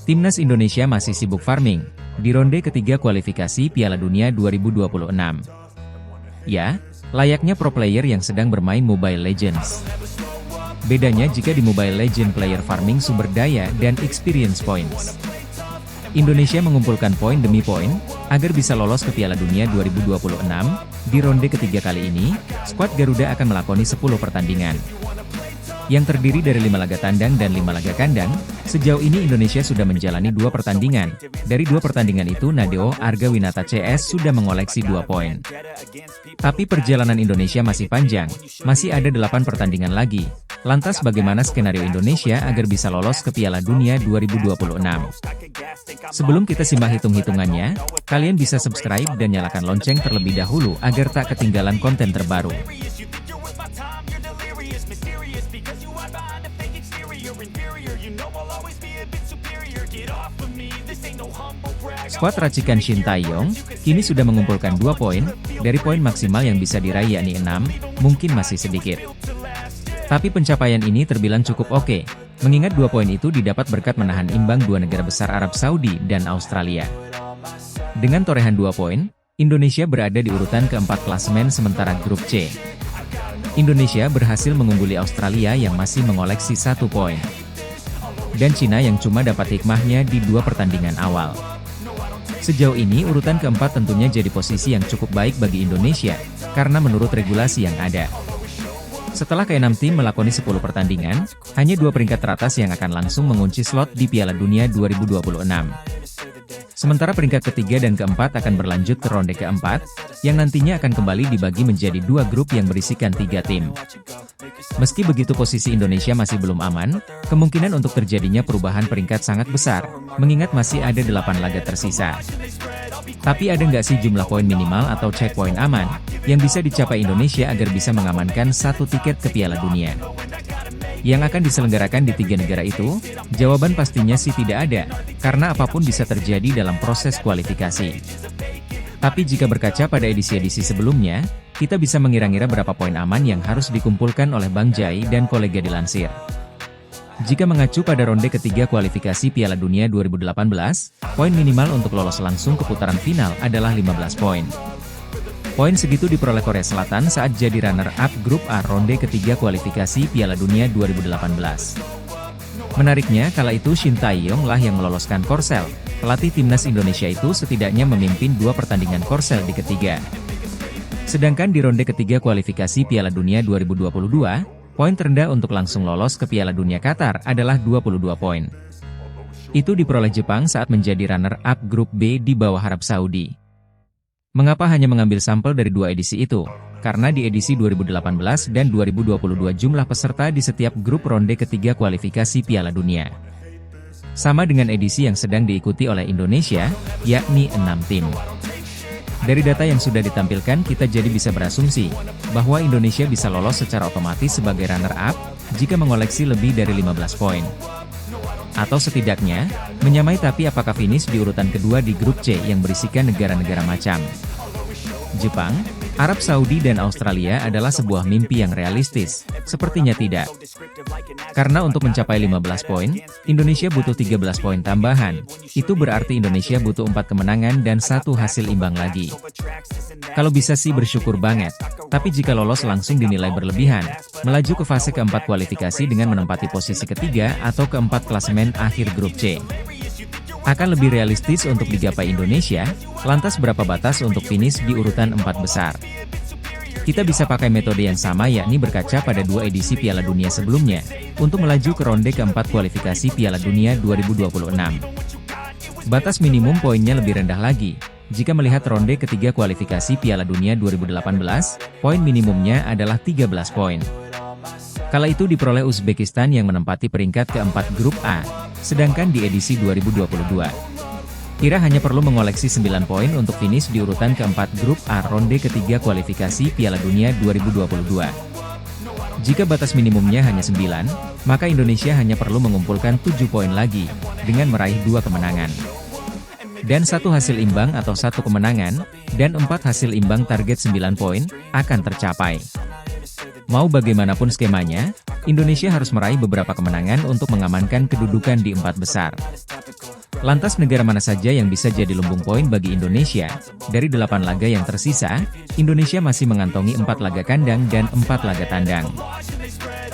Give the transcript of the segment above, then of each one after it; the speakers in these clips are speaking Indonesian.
Timnas Indonesia masih sibuk farming di ronde ketiga kualifikasi Piala Dunia 2026. Ya, layaknya pro player yang sedang bermain Mobile Legends. Bedanya jika di Mobile Legends player farming sumber daya dan experience points. Indonesia mengumpulkan poin demi poin agar bisa lolos ke Piala Dunia 2026. Di ronde ketiga kali ini, skuad Garuda akan melakoni 10 pertandingan. Yang terdiri dari 5 laga tandang dan 5 laga kandang. Sejauh ini Indonesia sudah menjalani 2 pertandingan. Dari 2 pertandingan itu Nadeo Argawinata CS sudah mengoleksi 2 poin. Tapi perjalanan Indonesia masih panjang, masih ada 8 pertandingan lagi. Lantas bagaimana skenario Indonesia agar bisa lolos ke Piala Dunia 2026? Sebelum kita simak hitung-hitungannya, kalian bisa subscribe dan nyalakan lonceng terlebih dahulu agar tak ketinggalan konten terbaru. Skuad racikan Shin Tae-yong kini sudah mengumpulkan 2 poin, dari poin maksimal yang bisa diraih yakni 6, mungkin masih sedikit. Tapi pencapaian ini terbilang cukup oke, mengingat 2 poin itu didapat berkat menahan imbang 2 negara besar Arab Saudi dan Australia. Dengan torehan 2 poin, Indonesia berada di urutan keempat klasemen sementara grup C. Indonesia berhasil mengungguli Australia yang masih mengoleksi 1 poin. Dan Cina yang cuma dapat hikmahnya di 2 pertandingan awal. Sejauh ini urutan keempat tentunya jadi posisi yang cukup baik bagi Indonesia, karena menurut regulasi yang ada. Setelah ke-6 tim melakoni 10 pertandingan, hanya 2 peringkat teratas yang akan langsung mengunci slot di Piala Dunia 2026. Sementara peringkat ketiga dan keempat akan berlanjut ke ronde keempat, yang nantinya akan kembali dibagi menjadi 2 grup yang berisikan 3 tim. Meski begitu posisi Indonesia masih belum aman, kemungkinan untuk terjadinya perubahan peringkat sangat besar, mengingat masih ada 8 laga tersisa. Tapi ada nggak sih jumlah poin minimal atau checkpoint aman, yang bisa dicapai Indonesia agar bisa mengamankan 1 tiket ke Piala Dunia? Yang akan diselenggarakan di 3 negara itu? Jawaban pastinya sih tidak ada, karena apapun bisa terjadi dalam proses kualifikasi. Tapi jika berkaca pada edisi-edisi sebelumnya, kita bisa mengira-ngira berapa poin aman yang harus dikumpulkan oleh Bang Jai dan kolega dilansir. Jika mengacu pada ronde ketiga kualifikasi Piala Dunia 2018, poin minimal untuk lolos langsung ke putaran final adalah 15 poin. Poin segitu diperoleh Korea Selatan saat jadi runner-up grup A ronde ketiga kualifikasi Piala Dunia 2018. Menariknya, kala itu Shin Tae-yong lah yang meloloskan Korsel. Pelatih timnas Indonesia itu setidaknya memimpin 2 pertandingan Korsel di ketiga. Sedangkan di ronde ketiga kualifikasi Piala Dunia 2022, poin terendah untuk langsung lolos ke Piala Dunia Qatar adalah 22 poin. Itu diperoleh Jepang saat menjadi runner-up grup B di bawah Arab Saudi. Mengapa hanya mengambil sampel dari 2 edisi itu? Karena di edisi 2018 dan 2022 jumlah peserta di setiap grup ronde ketiga kualifikasi Piala Dunia sama dengan edisi yang sedang diikuti oleh Indonesia, yakni 6 tim. Dari data yang sudah ditampilkan kita jadi bisa berasumsi bahwa Indonesia bisa lolos secara otomatis sebagai runner-up jika mengoleksi lebih dari 15 poin. Atau setidaknya, menyamai. Tapi apakah finish di urutan kedua di grup C yang berisikan negara-negara macam Jepang, Arab Saudi dan Australia adalah sebuah mimpi yang realistis? Sepertinya tidak. Karena untuk mencapai 15 poin, Indonesia butuh 13 poin tambahan. Itu berarti Indonesia butuh 4 kemenangan dan 1 hasil imbang lagi. Kalau bisa sih bersyukur banget. Tapi jika lolos langsung dinilai berlebihan. Melaju ke fase keempat kualifikasi dengan menempati posisi ketiga atau keempat klasemen akhir grup C akan lebih realistis untuk digapai Indonesia. Lantas berapa batas untuk finish di urutan 4 besar? Kita bisa pakai metode yang sama, yakni berkaca pada 2 edisi Piala Dunia sebelumnya, untuk melaju ke ronde keempat kualifikasi Piala Dunia 2026. Batas minimum poinnya lebih rendah lagi. Jika melihat ronde ketiga kualifikasi Piala Dunia 2018, poin minimumnya adalah 13 poin. Kala itu diperoleh Uzbekistan yang menempati peringkat keempat grup A, sedangkan di edisi 2022, Ira hanya perlu mengoleksi 9 poin untuk finish di urutan keempat grup A ronde ketiga kualifikasi Piala Dunia 2022. Jika batas minimumnya hanya 9, maka Indonesia hanya perlu mengumpulkan 7 poin lagi, dengan meraih 2 kemenangan. Dan 1 hasil imbang atau 1 kemenangan, dan 4 hasil imbang target 9 poin, akan tercapai. Mau bagaimanapun skemanya, Indonesia harus meraih beberapa kemenangan untuk mengamankan kedudukan di 4 besar. Lantas negara mana saja yang bisa jadi lumbung poin bagi Indonesia? Dari 8 laga yang tersisa, Indonesia masih mengantongi 4 laga kandang dan 4 laga tandang.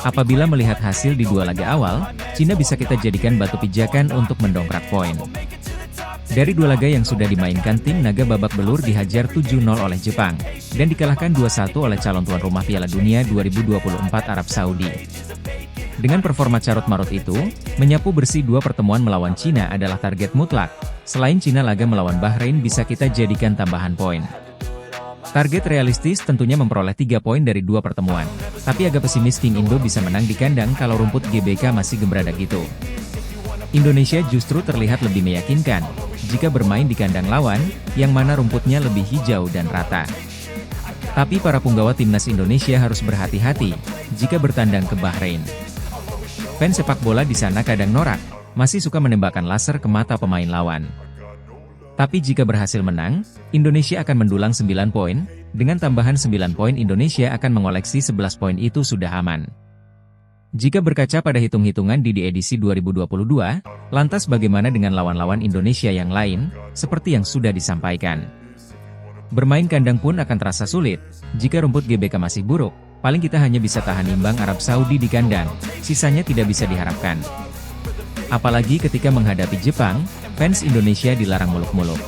Apabila melihat hasil di 2 laga awal, Cina bisa kita jadikan batu pijakan untuk mendongkrak poin. Dari 2 laga yang sudah dimainkan, tim naga babak belur dihajar 7-0 oleh Jepang, dan dikalahkan 2-1 oleh calon tuan rumah Piala Dunia 2024 Arab Saudi. Dengan performa carut-marut itu, menyapu bersih 2 pertemuan melawan Cina adalah target mutlak. Selain Cina, laga melawan Bahrain bisa kita jadikan tambahan poin. Target realistis tentunya memperoleh 3 poin dari 2 pertemuan. Tapi agak pesimis King Indo bisa menang di kandang kalau rumput GBK masih gembradak gitu. Indonesia justru terlihat lebih meyakinkan jika bermain di kandang lawan, yang mana rumputnya lebih hijau dan rata. Tapi para punggawa timnas Indonesia harus berhati-hati jika bertandang ke Bahrain. Fans sepak bola di sana kadang norak, masih suka menembakkan laser ke mata pemain lawan. Tapi jika berhasil menang, Indonesia akan mendulang 9 poin, dengan tambahan 9 poin Indonesia akan mengoleksi 11 poin itu sudah aman. Jika berkaca pada hitung-hitungan di edisi 2022, lantas bagaimana dengan lawan-lawan Indonesia yang lain, seperti yang sudah disampaikan. Bermain kandang pun akan terasa sulit, jika rumput GBK masih buruk. Paling kita hanya bisa tahan imbang Arab Saudi di kandang, sisanya tidak bisa diharapkan. Apalagi ketika menghadapi Jepang, fans Indonesia dilarang muluk-muluk.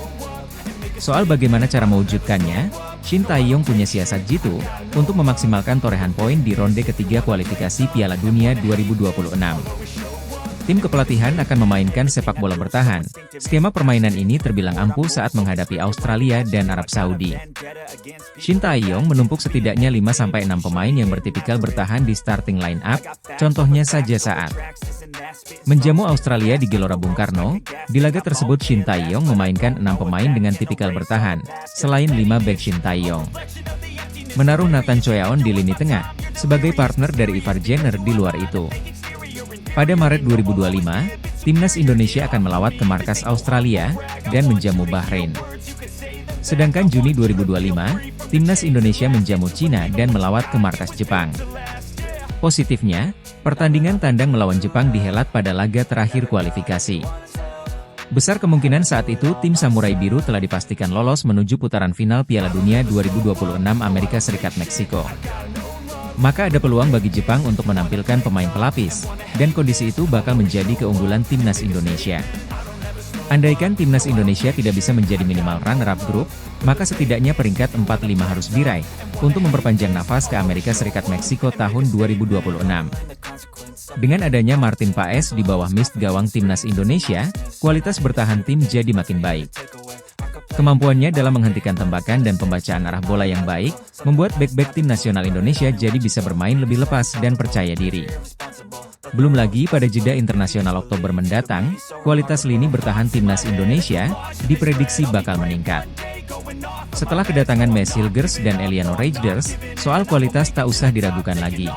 Soal bagaimana cara mewujudkannya, Shin Tae-yong punya siasat jitu, untuk memaksimalkan torehan poin di ronde ketiga kualifikasi Piala Dunia 2026. Tim kepelatihan akan memainkan sepak bola bertahan. Skema permainan ini terbilang ampuh saat menghadapi Australia dan Arab Saudi. Shin Tae-yong menumpuk setidaknya 5-6 pemain yang bertipikal bertahan di starting line up, contohnya saja saat menjamu Australia di Gelora Bung Karno. Di laga tersebut Shin Tae-yong memainkan 6 pemain dengan tipikal bertahan, selain 5 back. Shin Tae-yong menaruh Nathan Choyaon di lini tengah, sebagai partner dari Ivar Jenner di luar itu. Pada Maret 2025, timnas Indonesia akan melawat ke markas Australia, dan menjamu Bahrain. Sedangkan Juni 2025, timnas Indonesia menjamu Cina dan melawat ke markas Jepang. Positifnya, pertandingan tandang melawan Jepang dihelat pada laga terakhir kualifikasi. Besar kemungkinan saat itu tim Samurai Biru telah dipastikan lolos menuju putaran final Piala Dunia 2026 Amerika Serikat Meksiko. Maka ada peluang bagi Jepang untuk menampilkan pemain pelapis, dan kondisi itu bakal menjadi keunggulan timnas Indonesia. Andaikan timnas Indonesia tidak bisa menjadi minimal runner-up grup, maka setidaknya peringkat 4-5 harus diraih, untuk memperpanjang nafas ke Amerika Serikat Meksiko tahun 2026. Dengan adanya Martin Paes di bawah mist gawang timnas Indonesia, kualitas bertahan tim jadi makin baik. Kemampuannya dalam menghentikan tembakan dan pembacaan arah bola yang baik, membuat bek-bek tim nasional Indonesia jadi bisa bermain lebih lepas dan percaya diri. Belum lagi pada jeda internasional Oktober mendatang, kualitas lini bertahan timnas Indonesia diprediksi bakal meningkat. Setelah kedatangan Mads Hilgers dan Eliano Reijnders, soal kualitas tak usah diragukan lagi.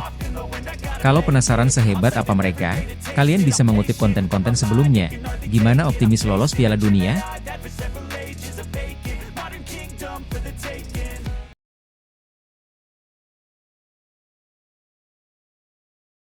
Kalau penasaran sehebat apa mereka, kalian bisa mengutip konten-konten sebelumnya. Gimana optimis lolos Piala Dunia?